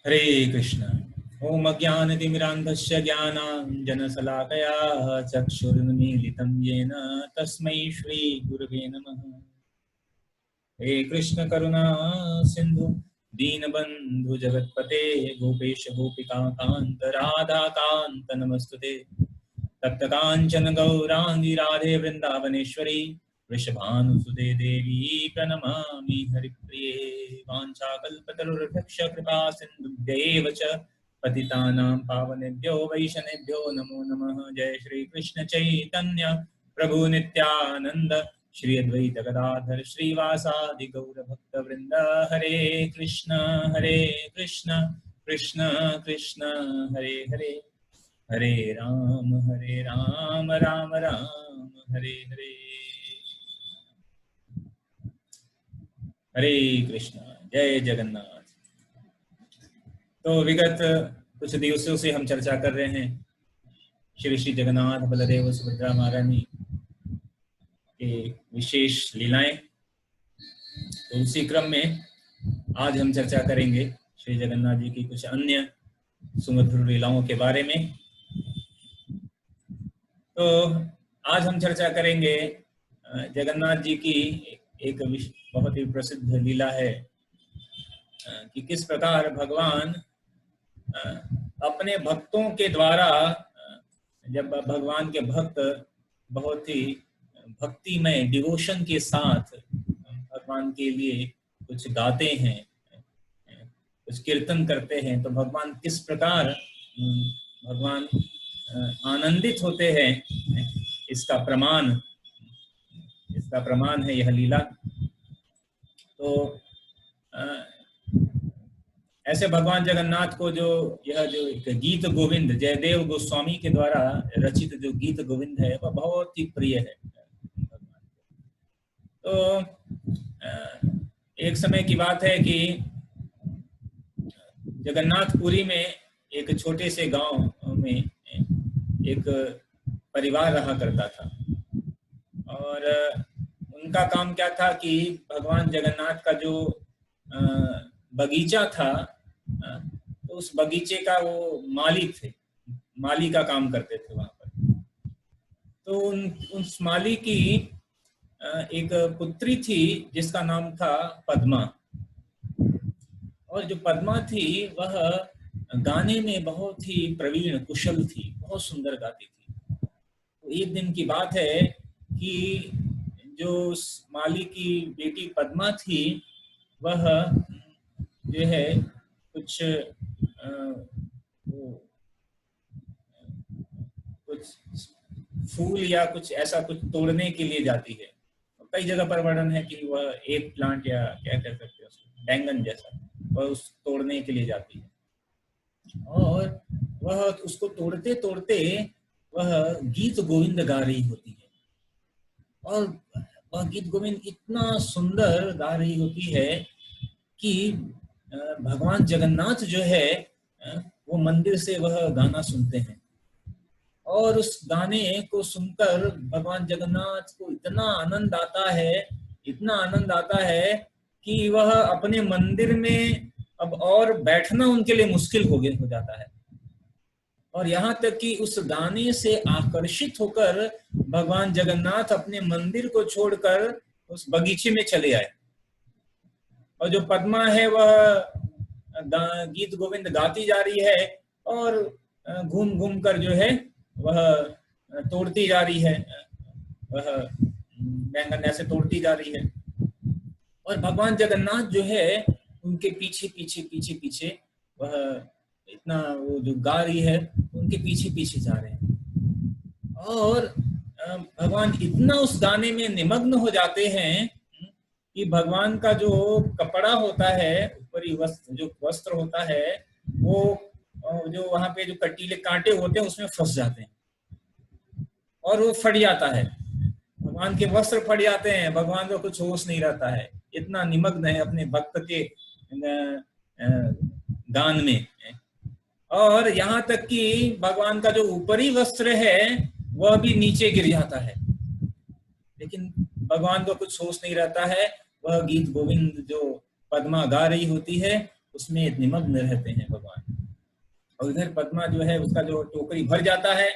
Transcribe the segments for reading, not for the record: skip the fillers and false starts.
हरे कृष्ण। ओम अज्ञानतिमिरान्धस्य ज्ञानाञ्जनशलाकया चक्षुरुन्मीलितं येन तस्मै श्रीगुरवे नमः। हे कृष्ण करुणा सिंधु दीनबंधु जगत्पते गोपेश गोपिका कांत राधा कांत नमस्तुते। तप्त कांचन गौरांगी राधे वृंदावनेश्वरी वृषभानुसुते देवी प्रणमामि हरिप्रिये। वाञ्छाकल्पतरुर्भक्ष कृपा सिन्धुभ्यैव च पतितानां पावनेभ्यो वैष्णवेभ्यो नमो नमः। जय श्री कृष्ण चैतन्य प्रभु नित्यानंद श्री अद्वैत गदाधर श्रीवासादि गौर भक्त वृंद। हरे कृष्ण कृष्ण कृष्ण हरे हरे, हरे राम राम राम हरे हरे। हरे कृष्ण, जय जगन्नाथ। तो विगत कुछ दिवसों से हम चर्चा कर रहे हैं श्री श्री जगन्नाथ बलदेव सुभद्रा महारानी के विशेष लीलाएं। तो उसी क्रम में आज हम चर्चा करेंगे श्री जगन्नाथ जी की कुछ अन्य सुमधुर लीलाओं के बारे में। तो आज हम चर्चा करेंगे जगन्नाथ जी की एक बहुत ही प्रसिद्ध लीला है कि किस प्रकार भगवान अपने भक्तों के द्वारा, जब भगवान के भक्त बहुत ही भक्तिमय डिवोशन के साथ भगवान के लिए कुछ गाते हैं, कुछ कीर्तन करते हैं, तो भगवान किस प्रकार भगवान आनंदित होते हैं, इसका प्रमाण है यह लीला। तो ऐसे भगवान जगन्नाथ को जो एक गीत गोविंद जयदेव गोस्वामी के द्वारा रचित जो गीत गोविंद है वह बहुत ही प्रिय है। तो एक समय की बात है कि जगन्नाथपुरी में एक छोटे से गांव में एक परिवार रहा करता था और उनका काम क्या था कि भगवान जगन्नाथ का जो बगीचा था, तो उस बगीचे का वो माली का काम करते थे वहां पर। तो उस माली की एक पुत्री थी जिसका नाम था पद्मा, और जो पद्मा थी वह गाने में बहुत ही प्रवीण कुशल थी, बहुत सुंदर गाती थी। तो एक दिन की बात है कि जो माली की बेटी पद्मा थी वह जो है कुछ फूल या कुछ ऐसा कुछ तोड़ने के लिए जाती है। कई जगह पर वर्णन है कि वह एक प्लांट या क्या कह सकते हैं उसको, बैंगन जैसा, वह उस तोड़ने के लिए जाती है और वह उसको तोड़ते तोड़ते वह गीत गोविंद गा रही होती है। और वह गीत गोविंद इतना सुंदर गा रही होती है कि भगवान जगन्नाथ जो है वो मंदिर से वह गाना सुनते हैं, और उस गाने को सुनकर भगवान जगन्नाथ को इतना आनंद आता है कि वह अपने मंदिर में अब और बैठना उनके लिए मुश्किल हो जाता है। और यहाँ तक कि उस गाने से आकर्षित होकर भगवान जगन्नाथ अपने मंदिर को छोड़कर उस बगीचे में चले आए, और जो पद्मा है वह गीत गोविंद गाती जा रही है और घूम घूम कर जो है वह तोड़ती जा रही है, वह बैंगन ऐसे तोड़ती जा रही है, और भगवान जगन्नाथ जो है उनके पीछे पीछे पीछे पीछे वह इतना वो जो गा रही है उनके पीछे पीछे जा रहे हैं। और भगवान इतना उस गाने में निमग्न हो जाते हैं कि भगवान का जो कपड़ा होता है, ऊपरी वस्त्र होता है, वो जो वहां पे जो कटीले कांटे होते हैं उसमें फंस जाते हैं और वो फट जाता है। भगवान के वस्त्र फट जाते हैं, भगवान को कुछ होश नहीं रहता है, इतना निमग्न है अपने भक्त के गान में। और यहाँ तक कि भगवान का जो ऊपरी वस्त्र है वह भी नीचे गिर जाता है, लेकिन भगवान को कुछ होश नहीं रहता है। वह गीत गोविंद जो पद्मा गा रही होती है उसमें निमग्न रहते हैं भगवान। और इधर पद्मा जो है उसका जो टोकरी भर जाता है,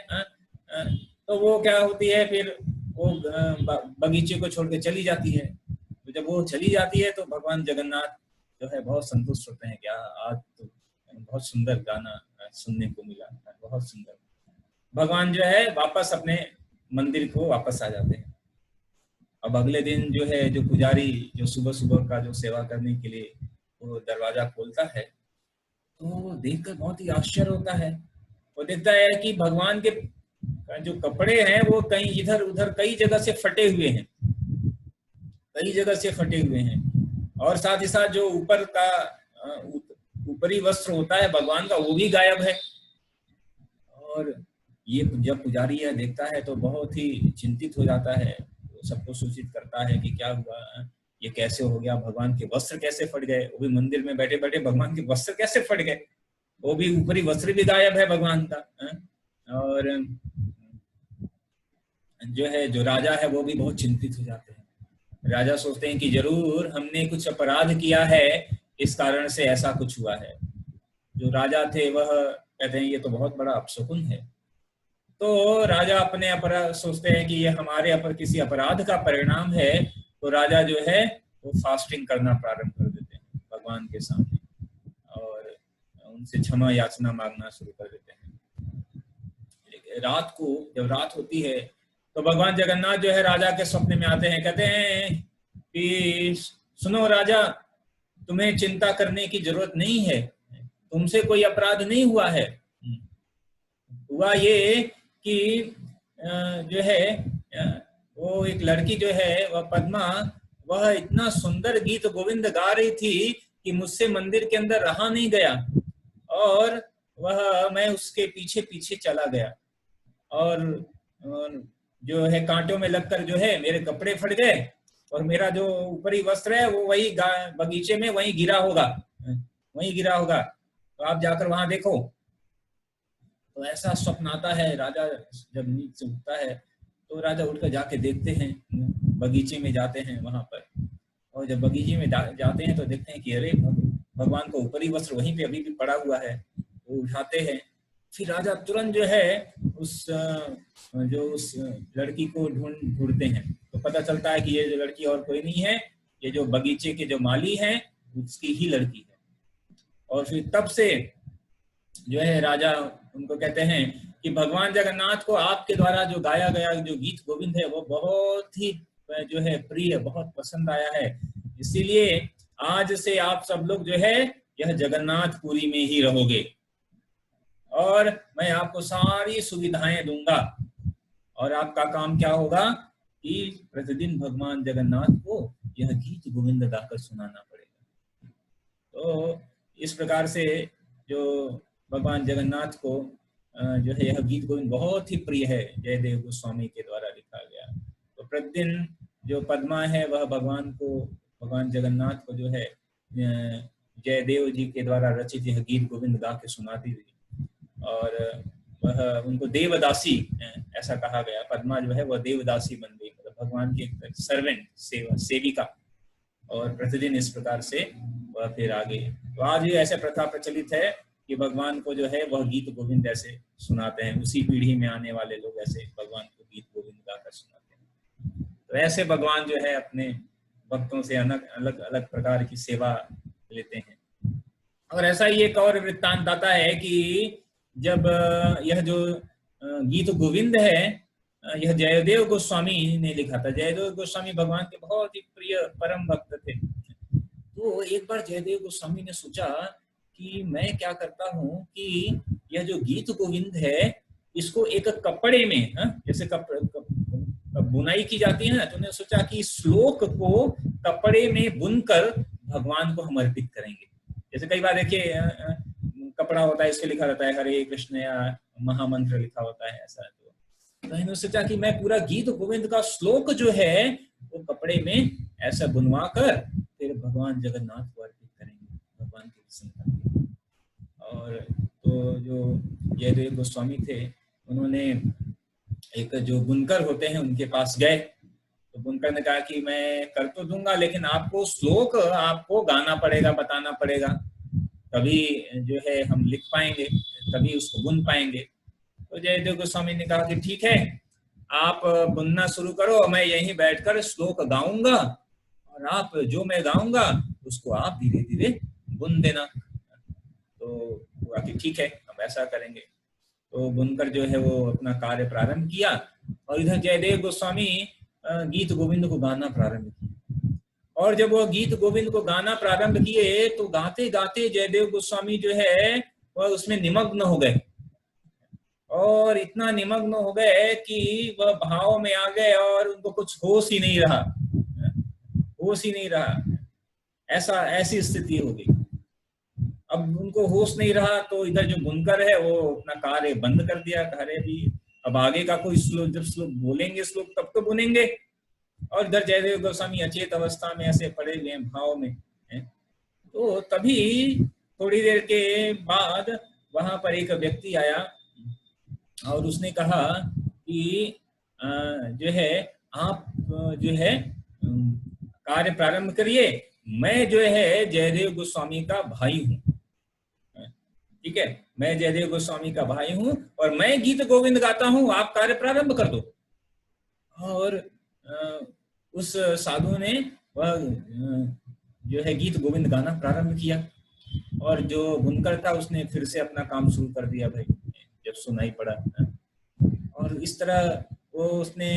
तो वो क्या होती है फिर वो बगीचे को छोड़ के चली जाती है। तो जब वो चली जाती है तो भगवान जगन्नाथ जो है बहुत संतुष्ट होते हैं कि आज तो बहुत सुंदर गाना सुनने को मिला, बहुत सुंदर। भगवान जो है वापस अपने मंदिर को वापस आ जाते हैं। अब अगले दिन जो है जो पुजारी जो सुबह सुबह का जो सेवा करने के लिए वो दरवाजा खोलता है, तो देखकर बहुत ही आश्चर्य होता है। वो देखता है कि भगवान के जो कपड़े हैं वो कहीं इधर उधर कई जगह से फटे हुए हैं, कई जगह से फटे हुए हैं। और साथ ही साथ जो ऊपर का ऊपरी वस्त्र होता है भगवान का वो भी गायब है। और ये जब पुजारी यह देखता है तो बहुत ही चिंतित हो जाता है, सबको सूचित करता है कि क्या हुआ, ये कैसे हो गया, भगवान के वस्त्र कैसे फट गए, वो भी मंदिर में बैठे बैठे भगवान के वस्त्र कैसे फट गए, वो भी ऊपरी वस्त्र भी गायब है भगवान का। और जो है जो राजा है वो भी बहुत चिंतित हो जाते हैं। राजा सोचते हैं कि जरूर हमने कुछ अपराध किया है, इस कारण से ऐसा कुछ हुआ है। जो राजा थे वह कहते हैं ये तो बहुत बड़ा अपशकुन है। तो राजा अपने अपराध सोचते हैं कि ये हमारे अपर किसी अपराध का परिणाम है। तो राजा जो है वो फास्टिंग करना प्रारंभ कर देते हैं भगवान के सामने और उनसे क्षमा याचना मांगना शुरू कर देते हैं। रात को जब रात होती है तो भगवान जगन्नाथ जो है राजा के स्वप्न में आते हैं, कहते हैं कि सुनो राजा, तुम्हें चिंता करने की जरूरत नहीं है, तुमसे कोई अपराध नहीं हुआ है। हुआ ये कि जो है वो एक लड़की जो है वह पद्मा, वह इतना सुंदर गीत गोविंद गा रही थी कि मुझसे मंदिर के अंदर रहा नहीं गया और वह मैं उसके पीछे पीछे चला गया और जो है कांटों में लगकर जो है मेरे कपड़े फट गए और मेरा जो ऊपरी वस्त्र है वो वही बगीचे में वहीं गिरा होगा, वहीं गिरा होगा, तो आप जाकर वहां देखो। तो ऐसा स्वप्न आता है। राजा जब नींद से उठता है तो राजा उठकर जाके देखते हैं, बगीचे में जाते हैं वहां पर। और जब बगीचे में जाते हैं तो देखते हैं कि अरे भगवान का ऊपरी वस्त्र वहीं पे अभी भी पड़ा हुआ है। वो उठाते हैं। फिर राजा तुरंत जो है उस लड़की को ढूंढते हैं। तो पता चलता है कि ये जो लड़की और कोई नहीं है, ये जो बगीचे के जो माली हैं उसकी ही लड़की है। और फिर तब से जो है राजा उनको कहते हैं कि भगवान जगन्नाथ को आपके द्वारा जो गाया गया जो गीत गोविंद है वो बहुत ही जो है प्रिय, बहुत पसंद आया है। इसीलिए आज से आप सब लोग जो है यह जगन्नाथपुरी में ही रहोगे और मैं आपको सारी सुविधाएं दूंगा। और आपका काम क्या होगा कि प्रतिदिन भगवान जगन्नाथ को यह गीत गोविंद गाकर सुनाना पड़ेगा। तो इस प्रकार से जो भगवान जगन्नाथ को जो है यह गीत गोविंद बहुत ही प्रिय है, जयदेव गोस्वामी के द्वारा लिखा गया। तो प्रतिदिन जो पद्मा है वह भगवान जगन्नाथ को जो है जयदेव जी के द्वारा रचित यह गीत गोविंद गा के सुनाती थी। और वह उनको देवदासी ऐसा कहा गया। पद्मा जो है वह देवदासी बन गई, मतलब भगवान की एक सर्वेंट, सेविका। और प्रतिदिन इस प्रकार से वह फिर आगे। तो आज ये ऐसे प्रथा प्रचलित है कि भगवान को जो है वह गीत गोविंद ऐसे सुनाते हैं। उसी पीढ़ी में आने वाले लोग ऐसे भगवान को गीत गोविंद गाकर सुनाते हैं। तो ऐसे भगवान जो है अपने भक्तों से अलग अलग प्रकार की सेवा लेते हैं। और ऐसा ही एक और वृत्तांत आता है कि जब यह जो गीत गोविंद है यह जयदेव गोस्वामी ने लिखा था। जयदेव गोस्वामी भगवान के बहुत ही प्रिय परम भक्त थे। तो एक बार जयदेव गोस्वामी ने सोचा कि मैं क्या करता हूँ कि यह जो गीत गोविंद है इसको एक कपड़े में, जैसे बुनाई की जाती है ना, तो उन्होंने सोचा कि श्लोक को कपड़े में बुनकर भगवान को हम अर्पित करेंगे। जैसे कई बार देखिए कपड़ा होता है, इसके लिखा रहता है हरे कृष्ण या महामंत्र लिखा होता है ऐसा। तो इन्होंने सोचा कि मैं पूरा गीत गोविंद का श्लोक जो है वो कपड़े में ऐसा बुनवा कर फिर भगवान जगन्नाथ को अर्पित करेंगे, भगवान की प्रसन्नता। और तो जो जयदेव गोस्वामी थे उन्होंने एक जो बुनकर होते हैं उनके पास गए। तो बुनकर ने कहा कि मैं कर तो दूंगा लेकिन आपको श्लोक आपको गाना पड़ेगा, बताना पड़ेगा। तभी जो है हम लिख पाएंगे, तभी उसको बुन पाएंगे। तो जयदेव गोस्वामी ने कहा कि ठीक है, आप बुनना शुरू करो, मैं यहीं बैठकर श्लोक गाऊंगा और आप जो मैं गाऊंगा उसको आप धीरे धीरे बुन देना। तो हुआ कि ठीक है, हम ऐसा करेंगे। तो बुनकर जो है वो अपना कार्य प्रारंभ किया और इधर जयदेव गोस्वामी गीत गोविंद को गाना प्रारंभ किया। और जब वो गीत गोविंद को गाना प्रारंभ किए तो गाते गाते जयदेव गोस्वामी जो है वह उसमें निमग्न हो गए, और इतना निमग्न हो गए कि वह भाव में आ गए और उनको कुछ होश ही नहीं रहा, होश ही नहीं रहा। ऐसी स्थिति हो गई। अब उनको होश नहीं रहा तो इधर जो बुनकर है वो अपना कार्य बंद कर दिया। अरे भी अब आगे का कोई श्लोक, जब श्लोक बोलेंगे श्लोक तब तो बुनेंगे। और इधर जयदेव गोस्वामी अचेत अवस्था में ऐसे पड़े हुए हैं, भाव में है। तो तभी थोड़ी देर के बाद वहां पर एक व्यक्ति आया और उसने कहा कि जो है आप जो है कार्य प्रारंभ करिए, मैं जो है जयदेव गोस्वामी का भाई हूँ, ठीक है, मैं जयदेव गोस्वामी का भाई हूँ और मैं गीत गोविंद गाता हूँ, आप कार्य प्रारंभ कर दो। और उस साधु ने वह जो है गीत गोविंद गाना प्रारंभ किया और जो बुनकर था उसने फिर से अपना काम शुरू कर दिया भाई, जब सुनाई पड़ा। और इस तरह वो उसने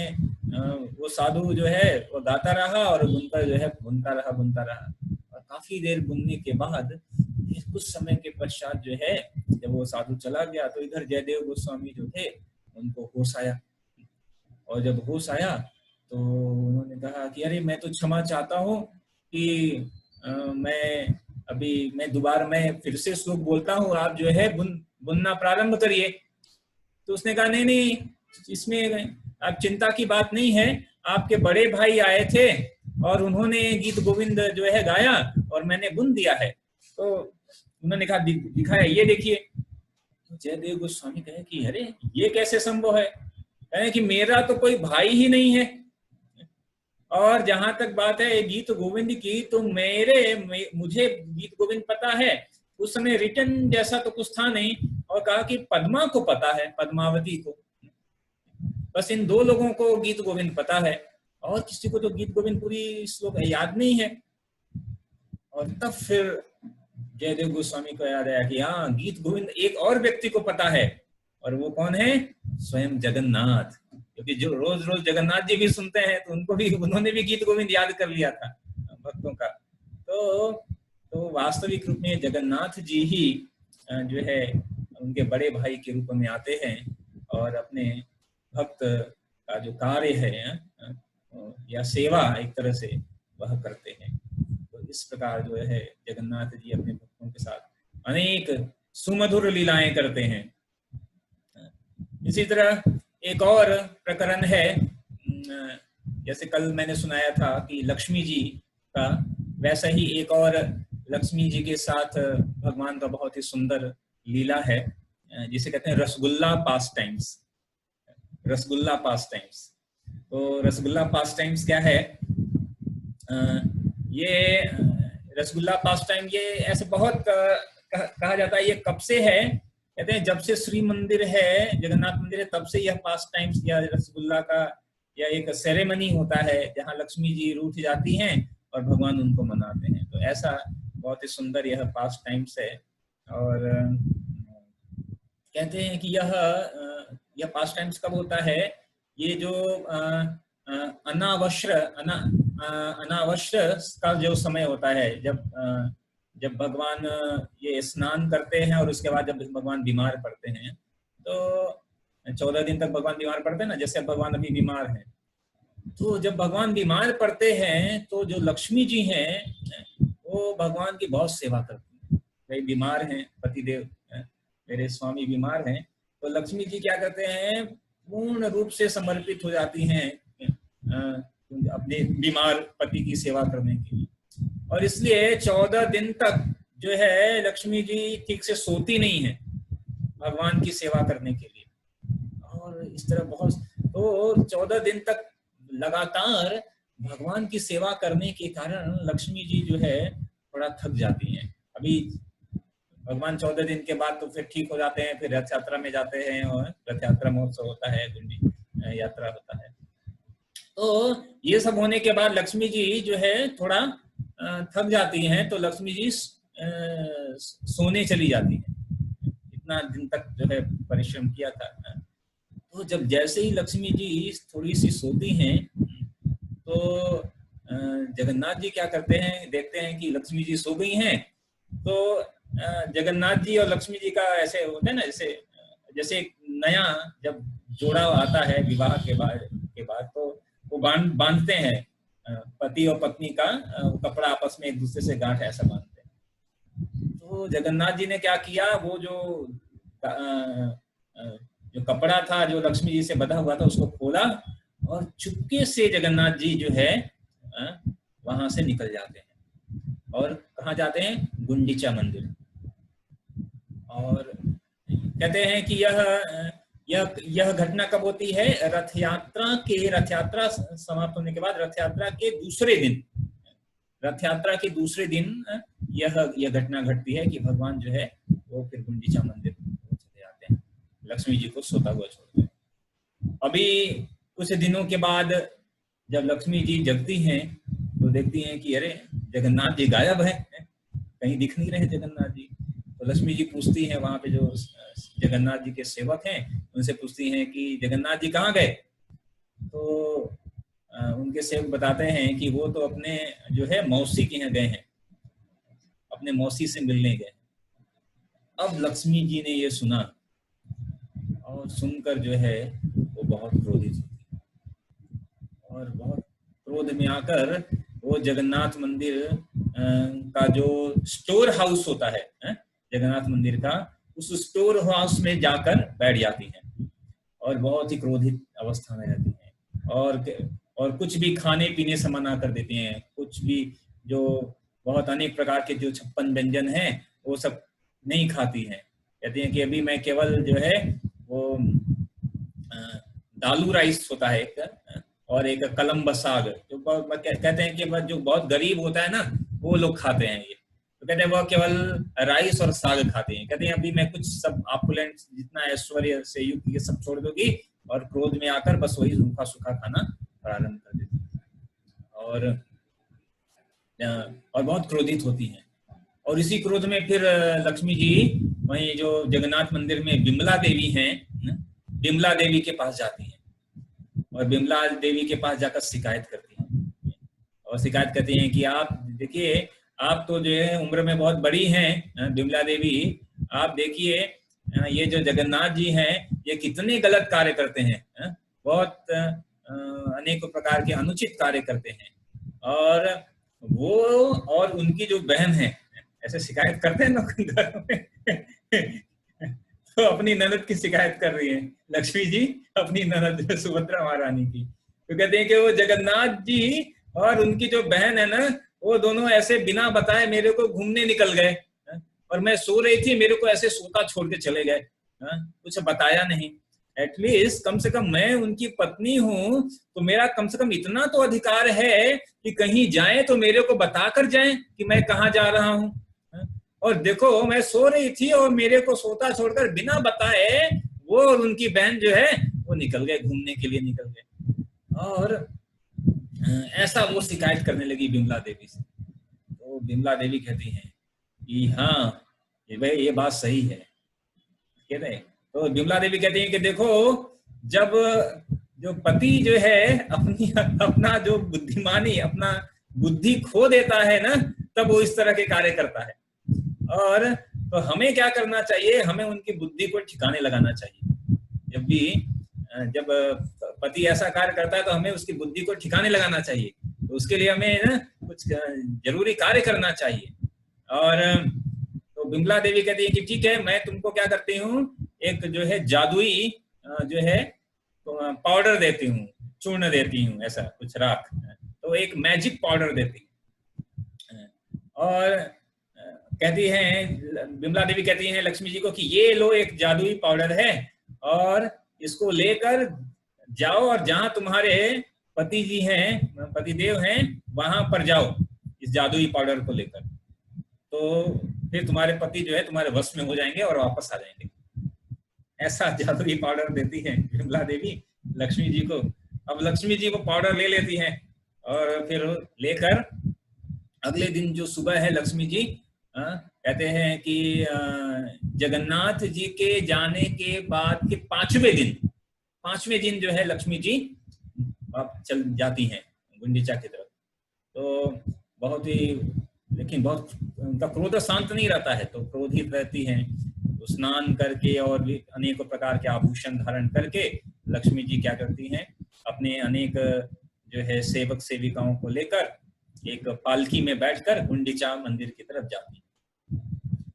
वो साधु जो है वो गाता रहा और बुनकर जो है बुनता रहा। और काफी देर बुनने के बाद कुछ समय के पश्चात जो है जब वो साधु चला गया तो इधर जयदेव गोस्वामी जो थे उनको होश आया। और जब होश आया तो उन्होंने कहा कि अरे मैं तो क्षमा चाहता हूँ कि मैं दोबारा मैं फिर से श्लोक बोलता हूँ, आप जो है बुनना प्रारंभ करिए। तो उसने कहा नहीं, इसमें अब चिंता की बात नहीं है, आपके बड़े भाई आए थे और उन्होंने गीत गोविंद जो है गाया और मैंने बुन दिया है। तो उन्होंने कहा दिखाया, ये देखिए। तो जयदेव गोस्वामी कहे कि अरे ये कैसे संभव है, कहे कि मेरा तो कोई भाई ही नहीं है, और जहां तक बात है गीत गोविंद की तो मुझे गीत गोविंद पता है, उस समय रिटर्न जैसा तो कुछ था नहीं। और कहा कि पद्मा को पता है, पद्मावती को, बस इन दो लोगों को गीत गोविंद पता है और किसी को तो गीत गोविंद पूरी श्लोक याद नहीं है। और तब फिर जयदेव गोस्वामी को याद आया कि हाँ, गीत गोविंद एक और व्यक्ति को पता है, और वो कौन है? स्वयं जगन्नाथ। क्योंकि जो रोज रोज जगन्नाथ जी भी सुनते हैं तो उन्होंने भी गीत गोविंद याद कर लिया था भक्तों का। तो वास्तविक रूप में जगन्नाथ जी ही जो है उनके बड़े भाई के रूप में आते हैं और अपने भक्त का जो कार्य है या सेवा एक तरह से वह करते हैं। तो इस प्रकार जो है जगन्नाथ जी अपने भक्तों के साथ अनेक सुमधुर लीलाएं करते हैं। इसी तरह एक और प्रकरण है, जैसे कल मैंने सुनाया था कि लक्ष्मी जी का, वैसा ही एक और लक्ष्मी जी के साथ भगवान का बहुत ही सुंदर लीला है जिसे कहते हैं रसगुल्ला पास टाइम्स। रसगुल्ला पास टाइम्स, तो रसगुल्ला पास टाइम्स क्या है? ये रसगुल्ला पास टाइम ये ऐसे बहुत कहा जाता है, ये कब से है? कहते हैं जब से श्री मंदिर है, जगन्नाथ मंदिर है, तब से यह पास टाइम्स या रसगुल्ला का या एक सेरेमनी होता है जहाँ लक्ष्मी जी रूठ जाती हैं और भगवान उनको मनाते हैं। तो ऐसा बहुत ही सुंदर यह पास टाइम्स है। और कहते हैं कि यह पास टाइम्स कब होता है? ये जो अनावश्य का जो समय होता है, जब भगवान ये स्नान करते हैं और उसके बाद जब भगवान बीमार पड़ते हैं, तो 14 दिन तक भगवान बीमार पड़ते हैं ना, जैसे भगवान अभी बीमार हैं। तो जब भगवान बीमार पड़ते हैं तो जो लक्ष्मी जी हैं वो भगवान की बहुत सेवा करती हैं। वे बीमार हैं, पतिदेव मेरे स्वामी बीमार हैं, तो लक्ष्मी जी क्या करते हैं? पूर्ण रूप से समर्पित हो जाती हैं अपने बीमार पति की सेवा करने के लिए। और इसलिए 14 दिन तक जो है लक्ष्मी जी ठीक से सोती नहीं है भगवान की सेवा करने के लिए। और इस तरह बहुत, तो 14 दिन तक लगातार भगवान की सेवा करने के कारण लक्ष्मी जी जो है थोड़ा थक जाती हैं। अभी भगवान 14 दिन के बाद तो फिर ठीक हो जाते हैं, फिर रथ यात्रा में जाते हैं और रथ यात्रा महोत्सव होता है, गुंडी यात्रा होता है। तो ये सब होने के बाद लक्ष्मी जी जो है थोड़ा थक जाती हैं, तो लक्ष्मी जी सोने चली जाती हैं। इतना दिन तक जो है परिश्रम किया था। तो जब जैसे ही लक्ष्मी जी थोड़ी सी सोती हैं, तो जगन्नाथ जी क्या करते हैं, देखते हैं कि लक्ष्मी जी सो गई हैं। तो जगन्नाथ जी और लक्ष्मी जी का ऐसे होता है ना, जैसे जैसे नया जब जोड़ा आता है विवाह के बाद तो वो बांधते हैं, पति और पत्नी का कपड़ा आपस में एक दूसरे से गांठ ऐसा बांधते हैं। तो जगन्नाथ जी ने क्या किया, वो जो कपड़ा था जो लक्ष्मी जी से बंधा हुआ था उसको खोला और चुपके से जगन्नाथ जी जो है वहां से निकल जाते हैं। और कहाँ जाते हैं? गुंडीचा मंदिर। और कहते हैं कि यह घटना कब होती है? रथ यात्रा समाप्त होने के बाद रथ यात्रा के दूसरे दिन यह घटना घटती है कि भगवान जो है वो फिर गुंडीचा मंदिर चले जाते हैं, लक्ष्मी जी को सोता हुआ छोड़ते हैं। अभी कुछ दिनों के बाद जब लक्ष्मी जी जगती हैं तो देखती हैं कि अरे जगन्नाथ जी गायब है, कहीं दिख नहीं रहे जगन्नाथ जी। तो लक्ष्मी जी पूछती हैं, वहां पे जो जगन्नाथ जी के सेवक हैं उनसे पूछती हैं कि जगन्नाथ जी कहाँ गए? तो उनके सेवक बताते हैं कि वो तो अपने जो है मौसी के यहाँ गए हैं, अपने मौसी से मिलने गए। अब लक्ष्मी जी ने ये सुना और सुनकर जो है वो बहुत क्रोधित हुई और बहुत क्रोध में आकर वो जगन्नाथ मंदिर का जो स्टोर हाउस होता है जगन्नाथ मंदिर का, उस स्टोर हाउस में जाकर बैठ जाती हैं और बहुत ही क्रोधित अवस्था में रहती हैं और कुछ भी खाने पीने से मना कर देती हैं। कुछ भी जो बहुत अनेक प्रकार के जो 56 व्यंजन हैं वो सब नहीं खाती हैं। कहती हैं कि अभी मैं केवल जो है वो दालू राइस होता है एक, और एक कलम्ब साग, जो कहते हैं कि जो बहुत गरीब होता है ना वो लोग खाते हैं ये। तो कहते हैं वो केवल राइस और साग खाते हैं। कहते हैं अभी मैं कुछ सब ऑपुलेंट जितना ऐश्वर्य से युक्त ये सब छोड़ दूंगी और क्रोध में आकर बस वही रूखा सूखा खाना प्रारंभ कर देती है और बहुत क्रोधित होती हैं। और इसी क्रोध में फिर लक्ष्मी जी वहीं जो जगन्नाथ मंदिर में बिमला देवी हैं, बिमला देवी के पास जाती हैं और बिमला देवी के पास जाकर शिकायत करती हैं और शिकायत करती हैं कि आप देखिए, आप तो जो है उम्र में बहुत बड़ी हैं बिमला देवी, आप देखिए ये जो जगन्नाथ जी हैं ये कितने गलत कार्य करते हैं, बहुत अनेक प्रकार के अनुचित कार्य करते हैं। और वो और उनकी जो बहन है, ऐसे शिकायत करते हैं लोग घर में तो अपनी ननद की शिकायत कर रही है लक्ष्मी जी, अपनी ननद सुभद्रा महारानी की। तो कहते हैं कि वो जगन्नाथ जी और उनकी जो बहन है ना, वो दोनों ऐसे बिना बताए मेरे को घूमने निकल गए और मैं सो रही थी, मेरे को ऐसे सोता छोड़ के चले गए, कुछ बताया नहीं। एटलीस्ट कम से कम मैं उनकी पत्नी हूं तो मेरा कम से कम इतना तो अधिकार है कि कहीं जाए तो मेरे को बताकर जाए कि मैं कहाँ जा रहा हूँ। और देखो मैं सो रही थी और मेरे को सोता छोड़कर बिना बताए वो और उनकी बहन जो है वो निकल गए, घूमने के लिए निकल गए। और ऐसा वो शिकायत करने लगी बिमला देवी से। तो बिमला देवी कहती हैं कि हाँ भाई ये बात सही है। कहते हैं तो बिमला देवी कहती हैं कि देखो, जब जो पति जो है अपना जो बुद्धिमानी, अपना बुद्धि खो देता है ना, तब वो इस तरह के कार्य करता है। और तो हमें क्या करना चाहिए, हमें उनकी बुद्धि को ठिकाने लगाना चाहिए। जब पति ऐसा कार्य करता है तो हमें उसकी बुद्धि को ठिकाने लगाना चाहिए, तो उसके लिए हमें ना कुछ जरूरी कार्य करना चाहिए। और तो बिमला देवी कहती है कि ठीक है, मैं तुमको क्या करती हूँ, एक जो है जादुई जो है तो पाउडर देती हूँ, चूर्ण देती हूँ, ऐसा कुछ राख, तो एक मैजिक पाउडर देती हूँ। और कहती हैं बिमला देवी कहती हैं लक्ष्मी जी को कि ये लो एक जादुई पाउडर है और इसको लेकर जाओ और जहां तुम्हारे पति जी हैं, पतिदेव हैं, वहां पर जाओ इस जादुई पाउडर को लेकर। तो फिर तुम्हारे पति जो है तुम्हारे वश में हो जाएंगे और वापस आ जाएंगे। ऐसा जादुई पाउडर देती है विमला देवी लक्ष्मी जी को। अब लक्ष्मी जी वो पाउडर ले लेती हैं और फिर लेकर अगले दिन जो सुबह है लक्ष्मी जी कहते हैं कि जगन्नाथ जी के जाने के बाद के पांचवें दिन जो है लक्ष्मी जी अब चल जाती हैं गुंडीचा की तरफ। तो बहुत ही, लेकिन बहुत उनका क्रोध शांत नहीं रहता है, तो क्रोधित रहती हैं। तो स्नान करके और भी अनेकों प्रकार के आभूषण धारण करके लक्ष्मी जी क्या करती हैं, अपने अनेक जो है सेवक सेविकाओं को लेकर एक पालकी में बैठकर गुंडीचा मंदिर की तरफ जाती है,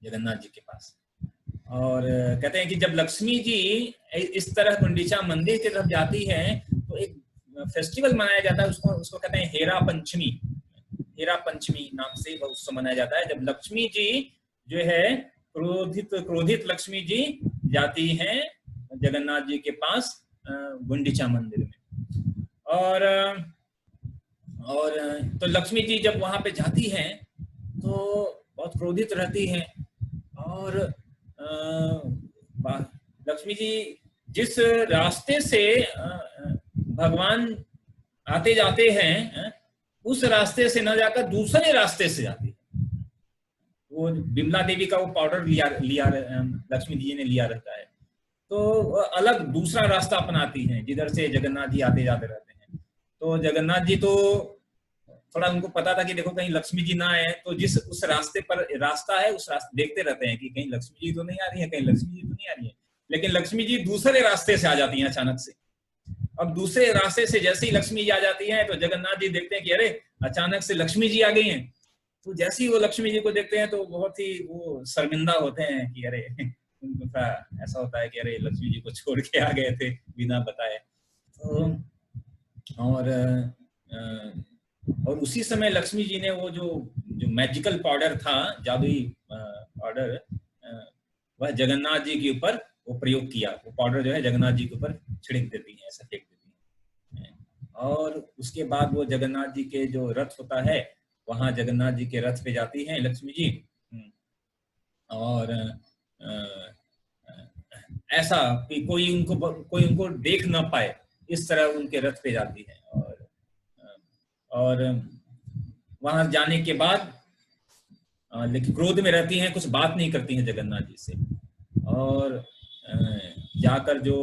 जगन्नाथ जी के पास। और कहते हैं कि जब लक्ष्मी जी इस तरह गुंडीचा मंदिर की तरफ जाती है तो एक फेस्टिवल मनाया जाता है, उसको कहते हैं हेरा पंचमी। हेरा पंचमी नाम से वह उत्सव मनाया जाता है, जब लक्ष्मी जी जो है क्रोधित लक्ष्मी जी जाती हैं जगन्नाथ जी के पास गुंडीचा मंदिर में। और तो लक्ष्मी जी जब वहां पे जाती हैं तो बहुत क्रोधित रहती हैं। और लक्ष्मी जी जिस रास्ते से भगवान आते जाते हैं उस रास्ते से न जाकर दूसरे रास्ते से जाती है। वो विमला देवी का वो पाउडर लिया लक्ष्मी जी ने लिया रहता है, तो अलग दूसरा रास्ता अपनाती हैं जिधर से जगन्नाथ जी आते जाते रहते हैं। तो जगन्नाथ जी तो थोड़ा उनको पता था कि देखो कहीं लक्ष्मी जी ना आए, तो जिस उस रास्ते पर रास्ता है उस रास्ते देखते रहते हैं कि कहीं लक्ष्मी जी तो नहीं आ रही है, कहीं लक्ष्मी जी तो नहीं आ रही है। लेकिन लक्ष्मी जी दूसरे रास्ते से आ जाती हैं अचानक से। अब दूसरे रास्ते से जैसे ही लक्ष्मी जी आ जाती हैं तो जगन्नाथ जी देखते हैं कि अरे अचानक से लक्ष्मी जी आ गई हैं। तो जैसे ही वो लक्ष्मी जी को देखते हैं तो बहुत ही वो शर्मिंदा होते हैं कि अरे उनका ऐसा होता है कि अरे लक्ष्मी जी को छोड़ के आ गए थे बिना बताए। तो और उसी समय लक्ष्मी जी ने वो जो मैजिकल पाउडर था, जादुई पाउडर, वह जगन्नाथ जी के ऊपर वो प्रयोग किया। वो पाउडर जो है जगन्नाथ जी के ऊपर छिड़क देती है, ऐसा फेंक देती है। और उसके बाद वो जगन्नाथ जी के जो रथ होता है वहां जगन्नाथ जी के रथ पे जाती हैं लक्ष्मी जी। और ऐसा कि कोई उनको देख ना पाए इस तरह उनके रथ पे जाती है। और वहां जाने के बाद लेकिन क्रोध में रहती हैं, कुछ बात नहीं करती हैं जगन्नाथ जी से। और जाकर जो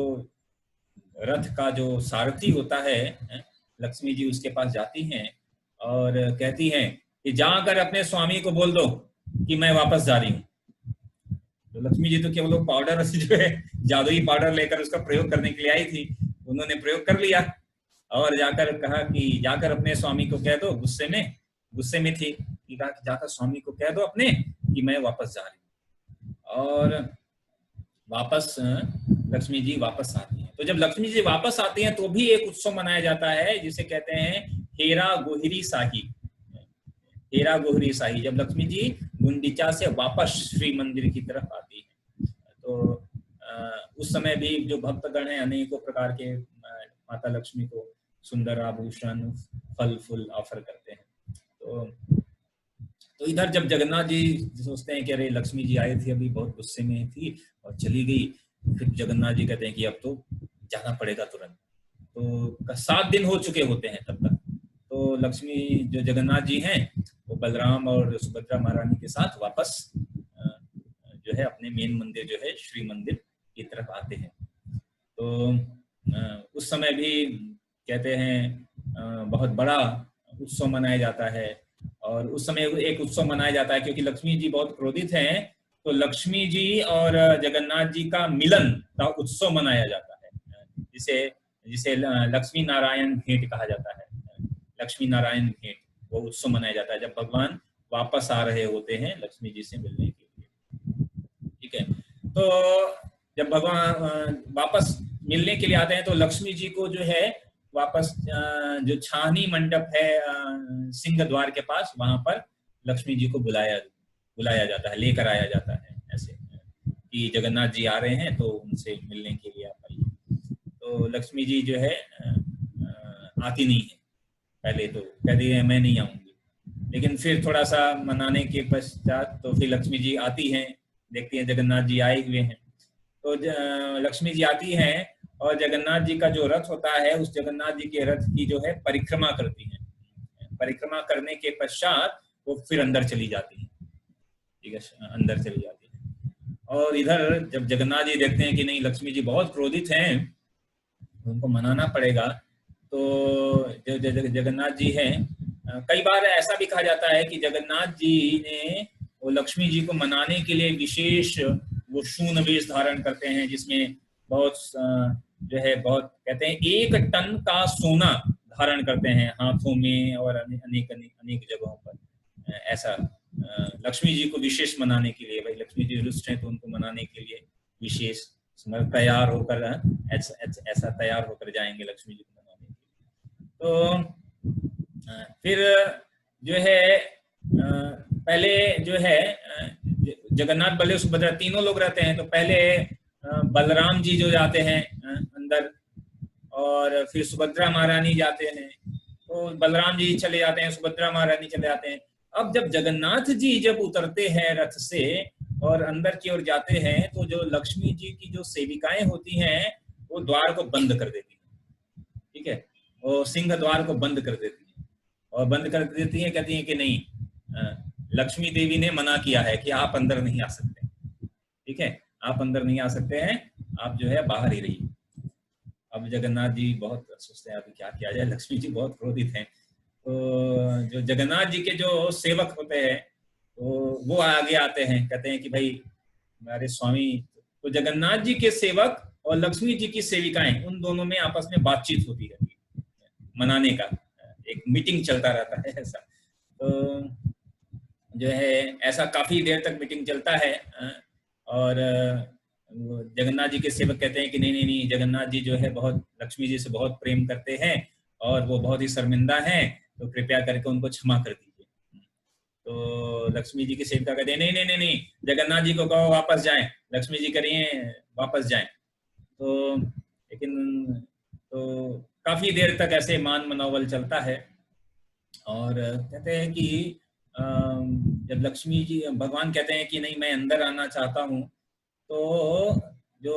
रथ का जो सारथी होता है लक्ष्मी जी उसके पास जाती हैं और कहती हैं कि जाकर अपने स्वामी को बोल दो कि मैं वापस जा रही हूँ। तो लक्ष्मी जी तो केवल वो पाउडर जो है जादुई पाउडर लेकर उसका प्रयोग करने के लिए आई थी, उन्होंने प्रयोग कर लिया और जाकर कहा कि जाकर अपने स्वामी को कह दो, गुस्से में थी कि कहा कि जाकर स्वामी को कह दो अपने कि मैं वापस जा रही हूँ। और वापस लक्ष्मी जी वापस आती हैं। तो जब लक्ष्मी जी वापस आती हैं तो भी एक उत्सव मनाया जाता है जिसे कहते हैं हेरा गोहिरी शाही। हेरा गोहिरी शाही, जब लक्ष्मी जी गुंडीचा से वापस श्री मंदिर की तरफ आती है तो उस समय भी जो भक्तगण हैं अनेकों प्रकार के माता लक्ष्मी को सुंदर आभूषण फल फूल ऑफर करते हैं। तो इधर जब जगन्नाथ जी सोचते हैं कि अरे लक्ष्मी जी आई थी अभी बहुत गुस्से में थी और चली गई, फिर जगन्नाथ जी कहते हैं कि अब तो जाना पड़ेगा तुरंत। तो 7 दिन हो चुके होते हैं तब तक। तो लक्ष्मी जो जगन्नाथ जी हैं वो बलराम और सुभद्रा महारानी के साथ वापस जो है अपने मेन मंदिर जो है श्री मंदिर की तरफ आते हैं। तो उस समय भी कहते हैं बहुत बड़ा उत्सव मनाया जाता है। और उस समय एक उत्सव मनाया जाता है क्योंकि लक्ष्मी जी बहुत क्रोधित हैं, तो लक्ष्मी जी और जगन्नाथ जी का मिलन का उत्सव मनाया जाता है जिसे लक्ष्मी नारायण भेंट कहा जाता है। लक्ष्मी नारायण भेंट वो उत्सव मनाया जाता है जब भगवान वापस आ रहे होते हैं लक्ष्मी जी से मिलने के लिए। ठीक है, तो जब भगवान वापस मिलने के लिए आते हैं तो लक्ष्मी जी को जो है वापस जो छावनी मंडप है सिंह द्वार के पास, वहां पर लक्ष्मी जी को बुलाया जाता है, लेकर आया जाता है ऐसे कि जगन्नाथ जी आ रहे हैं तो उनसे मिलने के लिए आप आइए। तो लक्ष्मी जी जो है आती नहीं है, पहले तो कहती है मैं नहीं आऊंगी। लेकिन फिर थोड़ा सा मनाने के पश्चात तो फिर लक्ष्मी जी आती हैं, देखती हैं जगन्नाथ जी आए हुए हैं, तो लक्ष्मी जी आती हैं और जगन्नाथ जी का जो रथ होता है उस जगन्नाथ जी के रथ की जो है परिक्रमा करती हैं। परिक्रमा करने के पश्चात वो फिर अंदर चली जाती है, ठीक है, अंदर चली जाती है। और इधर जब जगन्नाथ जी देखते हैं कि नहीं लक्ष्मी जी बहुत क्रोधित हैं, उनको मनाना पड़ेगा, तो जो जगन्नाथ जी हैं, कई बार ऐसा भी कहा जाता है कि जगन्नाथ जी ने वो लक्ष्मी जी को मनाने के लिए विशेष वो शून्य वेश धारण करते हैं, जिसमें बहुत जो है बहुत कहते हैं 1 टन का सोना धारण करते हैं हाथों में और अनेक अनेक जगहों पर। ऐसा लक्ष्मी जी को विशेष मनाने के लिए, भाई लक्ष्मी जी रुष्ट हैं तो उनको मनाने के लिए विशेष तैयार होकर ऐसा तैयार होकर जाएंगे लक्ष्मी जी को मनाने के लिए। तो फिर जो है पहले जो है जगन्नाथ बलदेव सुभद्रा तीनों लोग रहते हैं, तो पहले बलराम जी जो जाते हैं अंदर, और फिर सुभद्रा महारानी जाते हैं, तो बलराम जी चले जाते हैं, सुभद्रा महारानी चले जाते हैं। अब जब जगन्नाथ जी जब उतरते हैं रथ से और अंदर की ओर जाते हैं, तो जो लक्ष्मी जी की जो सेविकाएं होती हैं वो द्वार को बंद कर देती हैं, ठीक है, वो सिंह द्वार को बंद कर देती हैं और बंद कर देती हैं, कहती हैं कि नहीं लक्ष्मी देवी ने मना किया है कि आप अंदर नहीं आ सकते, ठीक है, आप अंदर नहीं आ सकते हैं, आप जो है बाहर ही रहिए। अब जगन्नाथ जी बहुत सोचते हैं अभी क्या किया जाए, लक्ष्मी जी बहुत क्रोधित हैं, तो जो जगन्नाथ जी के जो सेवक होते हैं तो वो आगे आते हैं, कहते हैं कि भाई हमारे स्वामी, तो जगन्नाथ जी के सेवक और लक्ष्मी जी की सेविकाएं उन दोनों में आपस में बातचीत होती रहती है, मनाने का एक मीटिंग चलता रहता है ऐसा। तो जो है ऐसा काफी देर तक मीटिंग चलता है और जगन्नाथ जी के सेवक कहते हैं कि नहीं नहीं नहीं, जगन्नाथ जी जो है बहुत लक्ष्मी जी से बहुत प्रेम करते हैं और वो बहुत ही शर्मिंदा हैं, तो कृपया करके उनको क्षमा कर दीजिए। तो लक्ष्मी जी की सेविका कहते हैं नहीं नहीं नहीं नहीं, जगन्नाथ जी को कहो वापस जाएं, लक्ष्मी जी करिए वापस जाएं। तो लेकिन तो काफी देर तक ऐसे मान मनोबल चलता है और कहते हैं कि जब लक्ष्मी जी भगवान कहते हैं कि नहीं मैं अंदर आना चाहता हूँ, तो जो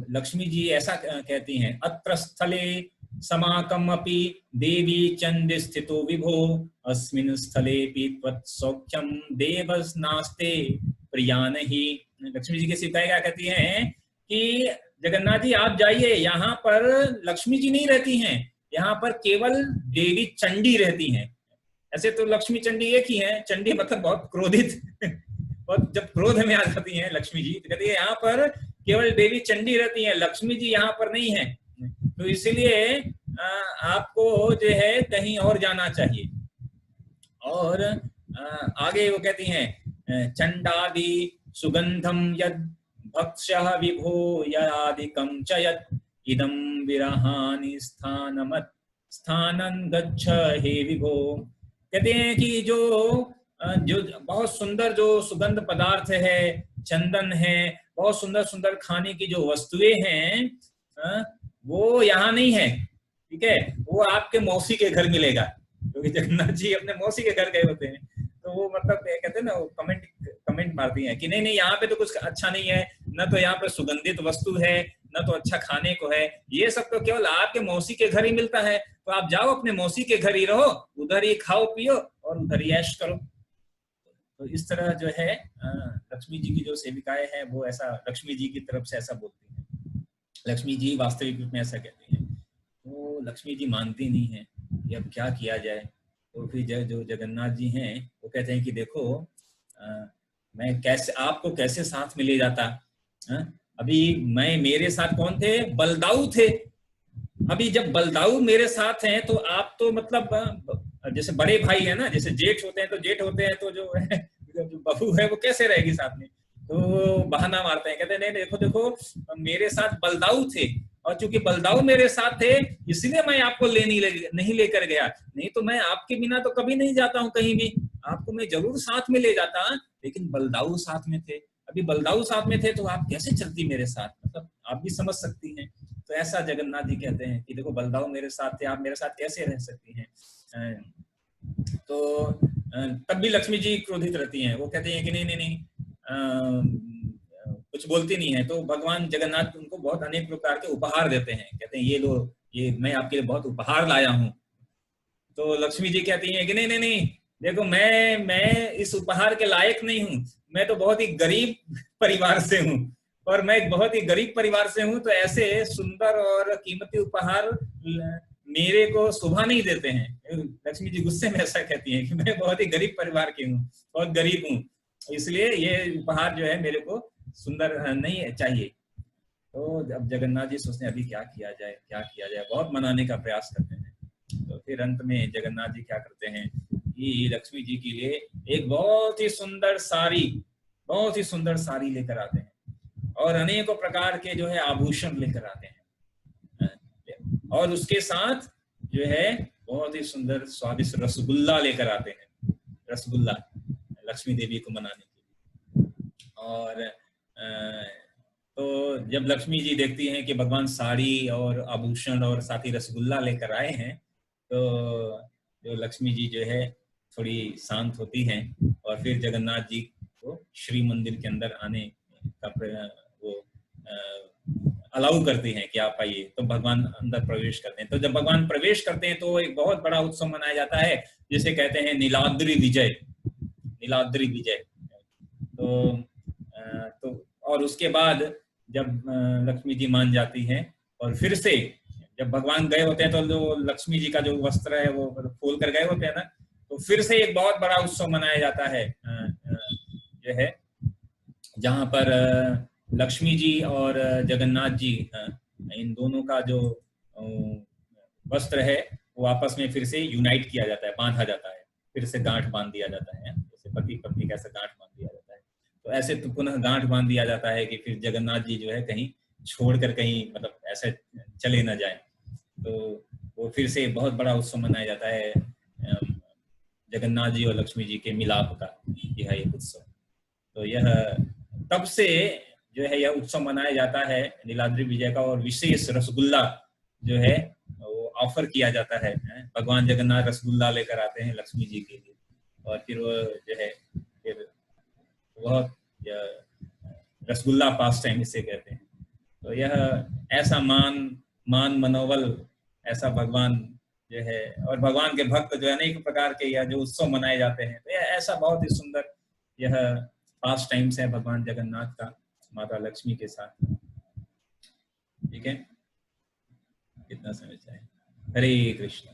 लक्ष्मी जी ऐसा कहती हैं, अत्र स्थले समाकम अपि देवी चंड स्थितो विभो अस्मिन् स्थलेपि त्वत्सौख्यम देवस्नास्ते प्रियान ही। लक्ष्मी जी की सीता क्या कहती हैं कि जगन्नाथ जी आप जाइए, यहाँ पर लक्ष्मी जी नहीं रहती हैं, यहाँ पर केवल देवी चंडी रहती हैं। ऐसे तो लक्ष्मी चंडी एक ही है, चंडी मतलब बहुत क्रोधित और जब क्रोध में आ जाती हैं लक्ष्मी जी, तो कहती है यहाँ पर केवल देवी चंडी रहती है, लक्ष्मी जी यहाँ पर नहीं है, तो इसलिए आपको जो है कहीं और जाना चाहिए। और आगे वो कहती हैं चंडादि सुगंधम यद भक्ष्यः विभो यादिकं च यत् इदं विरहानि स्थानमत् स्थानं गच्छ हे विभो। कहते हैं कि जो बहुत सुंदर जो सुगंध पदार्थ है, चंदन है, बहुत सुंदर सुंदर खाने की जो वस्तुएं हैं वो यहाँ नहीं है, ठीक है, वो आपके मौसी के घर मिलेगा, क्योंकि जगन्नाथ जी अपने मौसी के घर गए होते हैं, तो वो मतलब कहते हैं ना, वो कमेंट मारती हैं कि नहीं नहीं यहाँ पे तो कुछ अच्छा नहीं है, न तो यहाँ पे सुगंधित वस्तु है, न तो अच्छा खाने को है, ये सब तो केवल आपके मौसी के घर ही मिलता है, तो आप जाओ अपने मौसी के घर ही रहो, उधर ही खाओ पियो और उधर ही ऐश करो। तो इस तरह जो है लक्ष्मी जी की जो सेविकाएं हैं वो ऐसा लक्ष्मी जी की तरफ से ऐसा बोलती हैं, लक्ष्मी जी वास्तविक रूप में ऐसा कहती हैं, तो लक्ष्मी जी मानती नहीं है कि अब क्या किया जाए। तो फिर जो जगन्नाथ जी हैं वो कहते हैं कि देखो मैं कैसे आपको कैसे साथ में ले जाता, अभी मैं मेरे साथ कौन थे, बलदाऊ थे, अभी जब बलदाऊ मेरे साथ हैं तो आप तो मतलब जैसे बड़े भाई है ना, जैसे जेठ होते हैं तो जेठ होते हैं, तो जो है जो बहू है वो कैसे रहेगी साथ में, तो बहाना मारते हैं, कहते हैं नहीं देखो देखो मेरे साथ बलदाऊ थे और चूंकि बलदाऊ मेरे साथ थे इसलिए मैं आपको नहीं लेकर गया, नहीं तो मैं आपके बिना तो कभी नहीं जाता हूँ कहीं भी, आपको मैं जरूर साथ में ले जाता, लेकिन बलदाऊ साथ में थे, अभी बलदाऊ साथ में थे तो आप कैसे चलती मेरे साथ, मतलब आप भी समझ सकती हैं। तो ऐसा जगन्नाथ जी कहते हैं कि देखो बलदाऊ मेरे साथ थे, आप मेरे साथ कैसे रह सकती हैं। तो तब भी लक्ष्मी जी क्रोधित रहती हैं। वो कहते हैं कि नहीं नहीं नहीं, कुछ बोलती नहीं है। तो भगवान जगन्नाथ उनको बहुत अनेक प्रकार के उपहार देते हैं। कहते हैं ये लो, ये मैं आपके लिए बहुत उपहार लाया हूँ। तो लक्ष्मी जी कहती हैं कि नहीं नहीं नहीं, देखो मैं इस उपहार के लायक नहीं हूँ। मैं तो बहुत ही गरीब परिवार से हूँ, और मैं एक बहुत ही गरीब परिवार से हूँ, तो ऐसे सुंदर और कीमती उपहार मेरे को शोभा नहीं देते हैं। लक्ष्मी जी गुस्से में ऐसा कहती हैं कि मैं बहुत ही गरीब परिवार की हूँ, बहुत गरीब हूँ, इसलिए ये उपहार जो है मेरे को सुंदर नहीं चाहिए। तो अब जगन्नाथ जी सोचते हैं अभी क्या किया जाए, क्या किया जाए, बहुत मनाने का प्रयास करते हैं। तो फिर अंत में जगन्नाथ जी क्या करते हैं कि लक्ष्मी जी के लिए एक बहुत ही सुंदर साड़ी, बहुत ही सुंदर साड़ी लेकर आते हैं, और अनेकों प्रकार के जो है आभूषण लेकर आते हैं, और उसके साथ जो है बहुत ही सुंदर स्वादिष्ट रसगुल्ला लेकर आते हैं, रसगुल्ला लक्ष्मी देवी को मनाने के लिए। और तो जब लक्ष्मी जी देखती हैं कि भगवान साड़ी और आभूषण और साथ ही रसगुल्ला लेकर आए हैं, तो जो लक्ष्मी जी जो है थोड़ी शांत होती हैं, और फिर जगन्नाथ जी को श्री मंदिर के अंदर आने का वो अलाउ करती हैं कि आप आइए। तो भगवान अंदर प्रवेश करते हैं। तो जब भगवान प्रवेश करते हैं तो एक बहुत बड़ा उत्सव मनाया जाता है, जिसे कहते हैं नीलाद्री विजय, नीलाद्री विजय। तो और उसके बाद जब लक्ष्मी जी मान जाती हैं, और फिर से जब भगवान गए होते हैं तो जो लक्ष्मी जी का जो वस्त्र है वो खोल कर गए होते हैं ना, तो फिर से एक बहुत बड़ा उत्सव मनाया जाता है जो है, जहाँ पर लक्ष्मी जी और जगन्नाथ जी, इन दोनों का जो वस्त्र है वो आपस में फिर से यूनाइट किया जाता है, बांधा जाता है, फिर से गांठ बांध दिया जाता है, जैसे पति पत्नी कैसे गांठ बांध दिया जाता है। तो ऐसे तो पुनः गांठ बांध दिया जाता है कि फिर जगन्नाथ जी जो है कहीं छोड़कर कहीं मतलब ऐसे चले ना जाए। तो वो फिर से बहुत बड़ा उत्सव मनाया जाता है जगन्नाथ जी और लक्ष्मी जी के मिलाप का, यह एक उत्सव। तो यह तब से जो है यह उत्सव मनाया जाता है नीलाद्री विजय का, और विशेष रसगुल्ला जो है वो ऑफर किया जाता है। भगवान जगन्नाथ रसगुल्ला लेकर आते हैं लक्ष्मी जी के लिए, और फिर वो जो है फिर वह रसगुल्ला पास टाइम इसे कहते हैं। तो यह ऐसा मान मनोबल ऐसा भगवान जो है, और भगवान के भक्त जो है अनेक प्रकार के यह जो उत्सव मनाए जाते हैं, तो यह ऐसा बहुत ही सुंदर यह पास टाइम्स है भगवान जगन्नाथ का माता लक्ष्मी के साथ। ठीक है, कितना समय चाहिए। हरे कृष्ण।